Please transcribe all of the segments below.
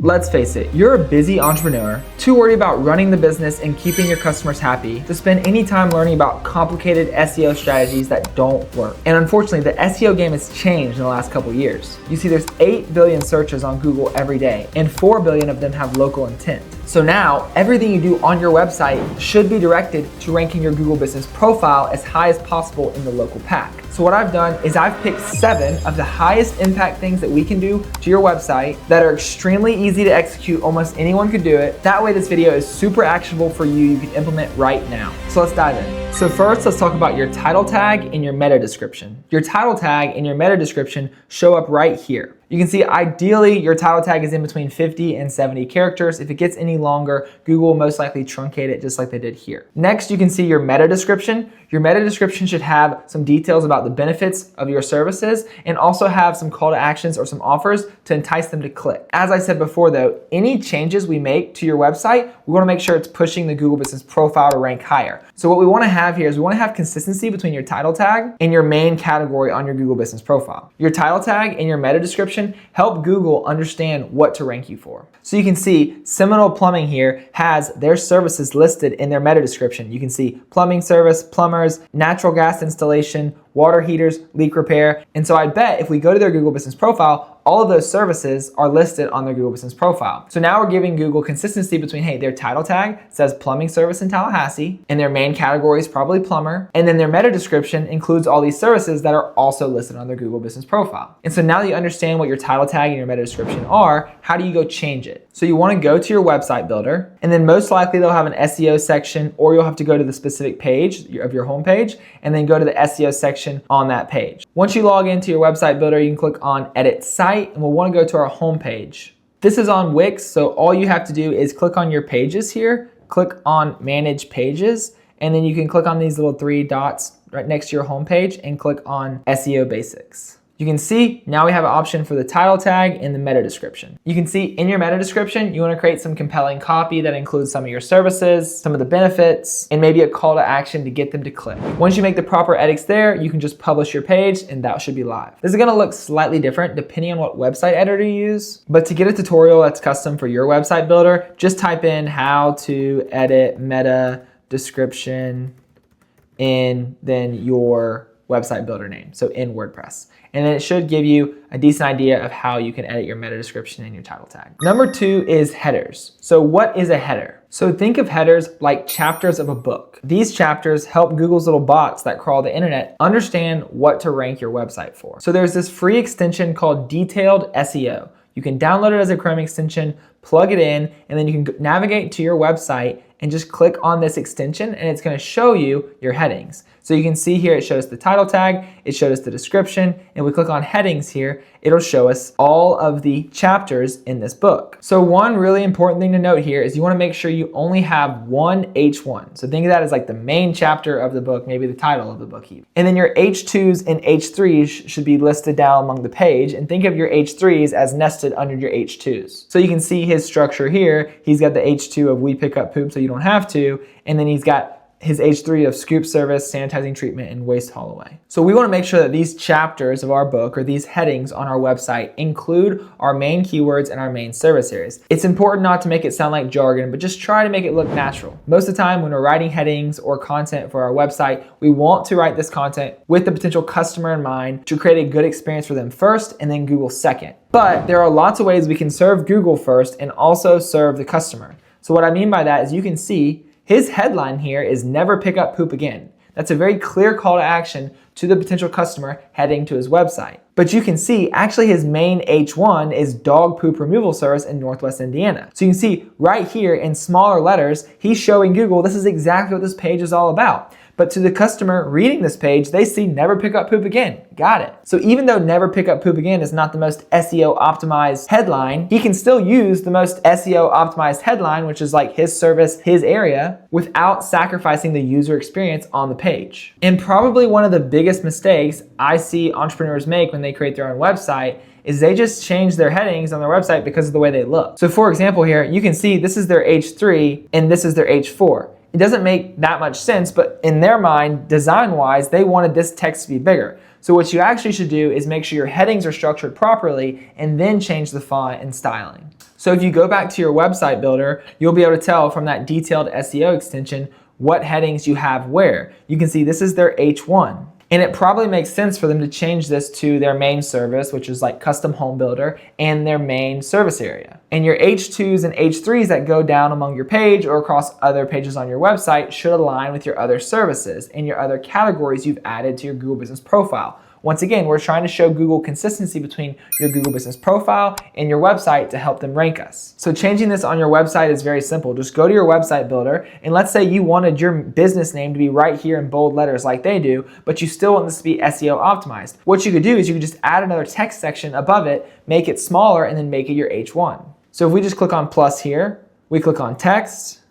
Let's face it, you're a busy entrepreneur, too worried about running the business and keeping your customers happy to spend any time learning about complicated SEO strategies that don't work. And unfortunately, the SEO game has changed in the last couple years. You see, there's 8 billion searches on Google every day, and 4 billion of them have local intent. So now, everything you do on your website should be directed to ranking your Google business profile as high as possible in the local pack. So what I've done is I've picked 7 of the highest impact things that we can do to your website that are extremely easy to execute. Almost anyone could do it. That way this video is super actionable for you. You can implement right now. So let's dive in. So first, let's talk about your title tag and your meta description. Your title tag and your meta description show up right here. You can see ideally your title tag is in between 50 and 70 characters. If it gets any longer, Google will most likely truncate it just like they did here. Next, you can see your meta description. Your meta description should have some details about the benefits of your services and also have some call to actions or some offers to entice them to click. As I said before though, any changes we make to your website, we wanna make sure it's pushing the Google business profile to rank higher. So what we wanna have here is we wanna have consistency between your title tag and your main category on your Google business profile. Your title tag and your meta description help Google understand what to rank you for. So you can see Seminole Plumbing here has their services listed in their meta description. You can see plumbing service, plumbers, natural gas installation, water heaters, leak repair. And so I bet if we go to their Google business profile, all of those services are listed on their Google business profile. So now we're giving Google consistency between, hey, their title tag says plumbing service in Tallahassee, and their main category is probably plumber, and then their meta description includes all these services that are also listed on their Google business profile. And so now that you understand what your title tag and your meta description are, how do you go change it? So you wanna go to your website builder, and then most likely they'll have an SEO section, or you'll have to go to the specific page of your homepage, and then go to the SEO section on that page. Once you log into your website builder, you can click on Edit Site, and we'll want to go to our home page. This is on Wix, so all you have to do is click on your pages here, click on Manage Pages, and then you can click on these little 3 dots right next to your home page and click on SEO Basics. You can see now we have an option for the title tag and the meta description. You can see in your meta description, you want to create some compelling copy that includes some of your services, some of the benefits, and maybe a call to action to get them to click. Once you make the proper edits there, you can just publish your page and that should be live. This is going to look slightly different depending on what website editor you use, but to get a tutorial that's custom for your website builder, just type in how to edit meta description in then your website builder name, so in WordPress. And then it should give you a decent idea of how you can edit your meta description and your title tag. Number 2 is headers. So what is a header? So think of headers like chapters of a book. These chapters help Google's little bots that crawl the internet understand what to rank your website for. So there's this free extension called Detailed SEO. You can download it as a Chrome extension, plug it in, and then you can navigate to your website and just click on this extension and it's gonna show you your headings. So you can see here, it shows us the title tag, it showed us the description, and we click on headings here, it'll show us all of the chapters in this book. So one really important thing to note here is you wanna make sure you only have one H1. So think of that as like the main chapter of the book, maybe the title of the book even. And then your H2s and H3s should be listed down along the page, and think of your H3s as nested under your H2s. So you can see his structure here, he's got the H2 of we pick up poop so you don't have to, and then he's got his H3 of scoop service, sanitizing treatment, and waste haul away. So we wanna make sure that these chapters of our book or these headings on our website include our main keywords and our main service areas. It's important not to make it sound like jargon, but just try to make it look natural. Most of the time when we're writing headings or content for our website, we want to write this content with the potential customer in mind to create a good experience for them first and then Google second. But there are lots of ways we can serve Google first and also serve the customer. So what I mean by that is you can see his headline here is never pick up poop again. That's a very clear call to action to the potential customer heading to his website. But you can see actually his main H1 is dog poop removal service in Northwest Indiana. So you can see right here in smaller letters, he's showing Google this is exactly what this page is all about. But to the customer reading this page, they see never pick up poop again. Got it. So even though never pick up poop again is not the most SEO optimized headline, he can still use the most SEO optimized headline, which is like his service, his area, without sacrificing the user experience on the page. And probably one of the biggest mistakes I see entrepreneurs make when they create their own website is they just change their headings on their website because of the way they look. So for example here, you can see this is their H3 and this is their H4. It doesn't make that much sense, but in their mind, design-wise, they wanted this text to be bigger. So what you actually should do is make sure your headings are structured properly and then change the font and styling. So if you go back to your website builder, you'll be able to tell from that detailed SEO extension what headings you have where. You can see this is their H1. And it probably makes sense for them to change this to their main service, which is like custom home builder, and their main service area. And your H2s and H3s that go down among your page or across other pages on your website should align with your other services and your other categories you've added to your Google Business Profile. Once again, we're trying to show Google consistency between your Google Business Profile and your website to help them rank us. So changing this on your website is very simple. Just go to your website builder, and let's say you wanted your business name to be right here in bold letters like they do, but you still want this to be SEO optimized. What you could do is you could just add another text section above it, make it smaller, and then make it your H1. So if we just click on plus here, we click on text,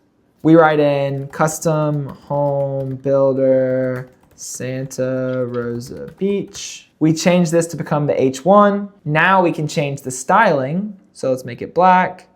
we write in custom home builder Santa Rosa Beach. We change this to become the H1. Now we can change the styling. So let's make it black.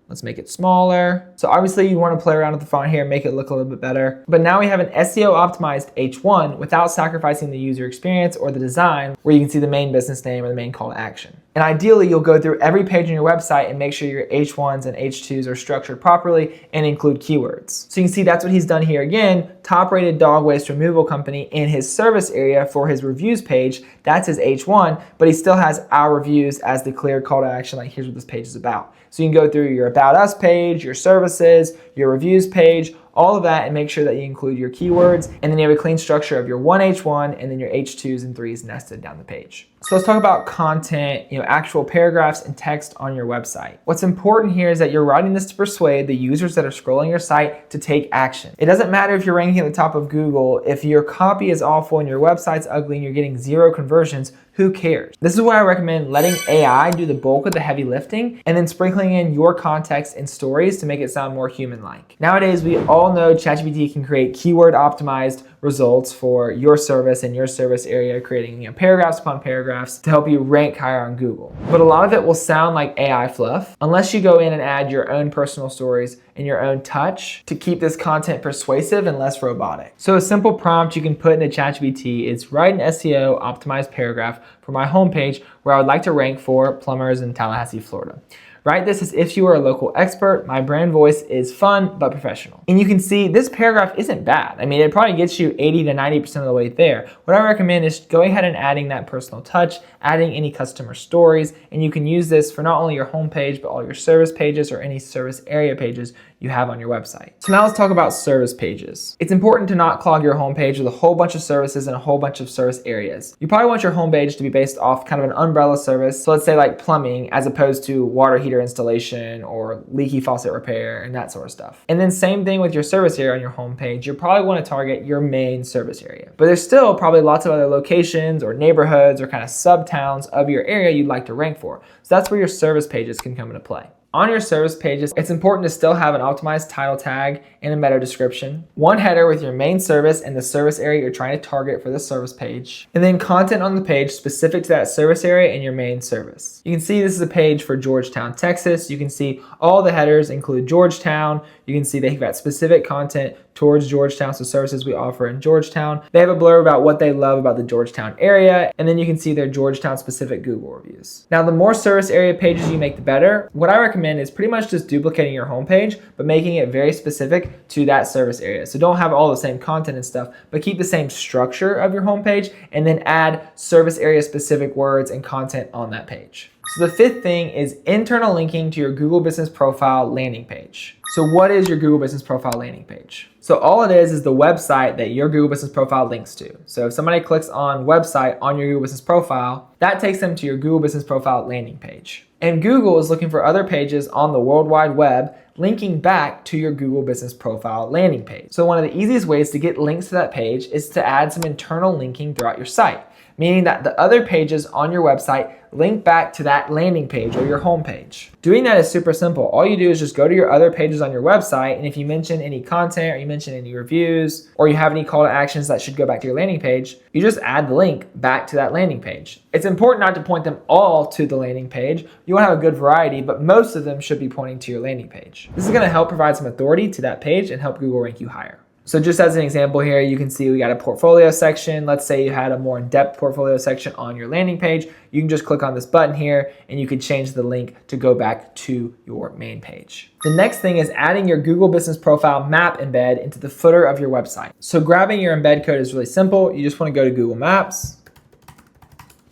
Let's make it smaller. So obviously you want to play around with the font here, make it look a little bit better. But now we have an SEO optimized H1 without sacrificing the user experience or the design, where you can see the main business name or the main call to action. And ideally, you'll go through every page on your website and make sure your H1s and H2s are structured properly and include keywords. So you can see that's what he's done here again. Top rated dog waste removal company in his service area for his reviews page. That's his H1, but he still has our reviews as the clear call to action, like here's what this page is about. So you can go through your About Us page, your services, your reviews page, all of that, and make sure that you include your keywords. And then you have a clean structure of your one H1 and then your H2s and 3s nested down the page. So let's talk about content, actual paragraphs and text on your website. What's important here is that you're writing this to persuade the users that are scrolling your site to take action. It doesn't matter if you're ranking at the top of Google, if your copy is awful and your website's ugly and you're getting 0 conversions, who cares? This is why I recommend letting AI do the bulk of the heavy lifting and then sprinkling in your context and stories to make it sound more human-like. Nowadays, we all know ChatGPT can create keyword optimized results for your service and your service area, creating paragraphs upon paragraphs to help you rank higher on Google. But a lot of it will sound like AI fluff unless you go in and add your own personal stories and your own touch to keep this content persuasive and less robotic. So a simple prompt you can put into ChatGPT is write an SEO optimized paragraph for my homepage where I would like to rank for plumbers in Tallahassee, Florida. Write this as if you are a local expert. My brand voice is fun but professional. And you can see this paragraph isn't bad. I mean, it probably gets you 80 to 90% of the way there. What I recommend is going ahead and adding that personal touch, adding any customer stories, and you can use this for not only your homepage, but all your service pages or any service area pages you have on your website. So now let's talk about service pages. It's important to not clog your homepage with a whole bunch of services and a whole bunch of service areas. You probably want your homepage to be based off kind of an umbrella service. So let's say like plumbing as opposed to water heater installation or leaky faucet repair and that sort of stuff. And then same thing with your service area on your homepage. You probably want to target your main service area. But there's still probably lots of other locations or neighborhoods or kind of sub-towns of your area you'd like to rank for. So that's where your service pages can come into play. On your service pages, it's important to still have an optimized title tag and a meta description, one header with your main service and the service area you're trying to target for the service page, and then content on the page specific to that service area and your main service. You can see this is a page for Georgetown, Texas. You can see all the headers include Georgetown. You can see they've got specific content towards Georgetown, so services we offer in Georgetown. They have a blurb about what they love about the Georgetown area, and then you can see their Georgetown specific Google reviews. Now, the more service area pages you make, the better. What I recommend is pretty much just duplicating your homepage, but making it very specific to that service area. So don't have all the same content and stuff, but keep the same structure of your homepage and then add service area specific words and content on that page. So the fifth thing is internal linking to your Google Business Profile landing page. So what is your Google Business Profile landing page? So all it is the website that your Google Business Profile links to. So if somebody clicks on website on your Google Business Profile, that takes them to your Google Business Profile landing page. And Google is looking for other pages on the World Wide Web linking back to your Google Business Profile landing page. So one of the easiest ways to get links to that page is to add some internal linking throughout your site, meaning that the other pages on your website link back to that landing page or your home page. Doing that is super simple. All you do is just go to your other pages on your website, and if you mention any content or you mention any reviews or you have any call to actions that should go back to your landing page, you just add the link back to that landing page. It's important not to point them all to the landing page. You want to have a good variety, but most of them should be pointing to your landing page. This is going to help provide some authority to that page and help Google rank you higher. So just as an example here, you can see we got a portfolio section. Let's say you had a more in-depth portfolio section on your landing page. You can just click on this button here and you can change the link to go back to your main page. The next thing is adding your Google Business Profile map embed into the footer of your website. So grabbing your embed code is really simple. You just want to go to Google Maps.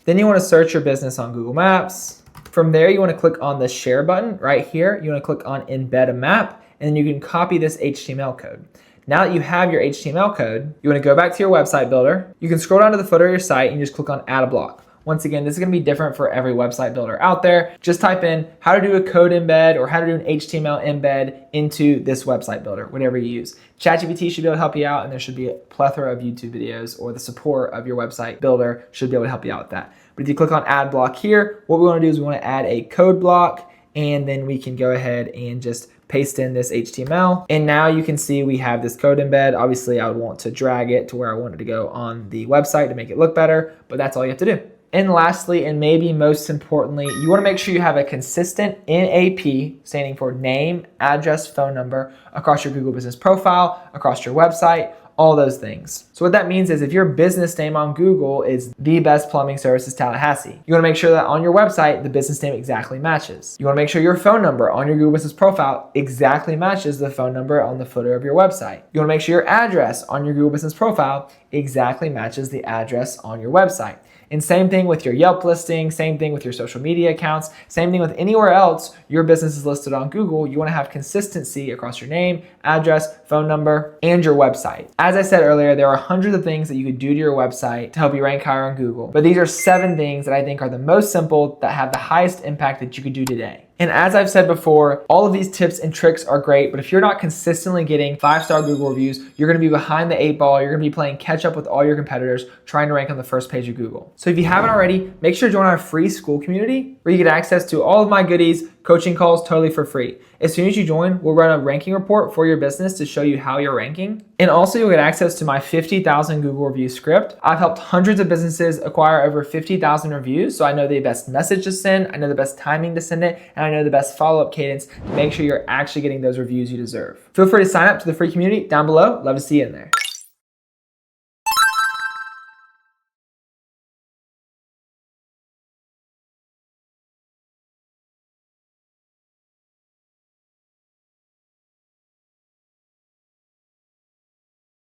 Then you want to search your business on Google Maps. From there, you want to click on the share button right here. You want to click on embed a map, and then you can copy this HTML code. Now that you have your HTML code, you want to go back to your website builder. You can scroll down to the footer of your site and you just click on add a block. Once again, this is going to be different for every website builder out there. Just type in how to do a code embed or how to do an HTML embed into this website builder, whatever you use. ChatGPT should be able to help you out, and there should be a plethora of YouTube videos, or the support of your website builder should be able to help you out with that. But if you click on add block here, what we want to do is we want to add a code block, and then we can go ahead and just paste in this HTML. And now you can see we have this code embed. Obviously, I would want to drag it to where I want it to go on the website to make it look better, but that's all you have to do. And lastly, and maybe most importantly, you want to make sure you have a consistent NAP, standing for name, address, phone number, across your Google Business Profile, across your website, all those things. So what that means is if your business name on Google is The Best Plumbing Services Tallahassee, you want to make sure that on your website, the business name exactly matches. You want to make sure your phone number on your Google Business Profile exactly matches the phone number on the footer of your website. You want to make sure your address on your Google Business Profile exactly matches the address on your website. And same thing with your Yelp listing, same thing with your social media accounts, same thing with anywhere else your business is listed on Google. You want to have consistency across your name, address, phone number, and your website. As I said earlier, there are hundreds of things that you could do to your website to help you rank higher on Google. But these are 7 things that I think are the most simple that have the highest impact that you could do today. And as I've said before, all of these tips and tricks are great, but if you're not consistently getting 5-star Google reviews, you're gonna be behind the 8 ball. You're gonna be playing catch up with all your competitors trying to rank on the first page of Google. So if you haven't already, make sure to join our free school community where you get access to all of my goodies, coaching calls totally for free. As soon as you join, we'll run a ranking report for your business to show you how you're ranking. And also you'll get access to my 50,000 Google review script. I've helped hundreds of businesses acquire over 50,000 reviews, so I know the best message to send, I know the best timing to send it, and I know the best follow-up cadence to make sure you're actually getting those reviews you deserve. Feel free to sign up to the free community down below. Love to see you in there.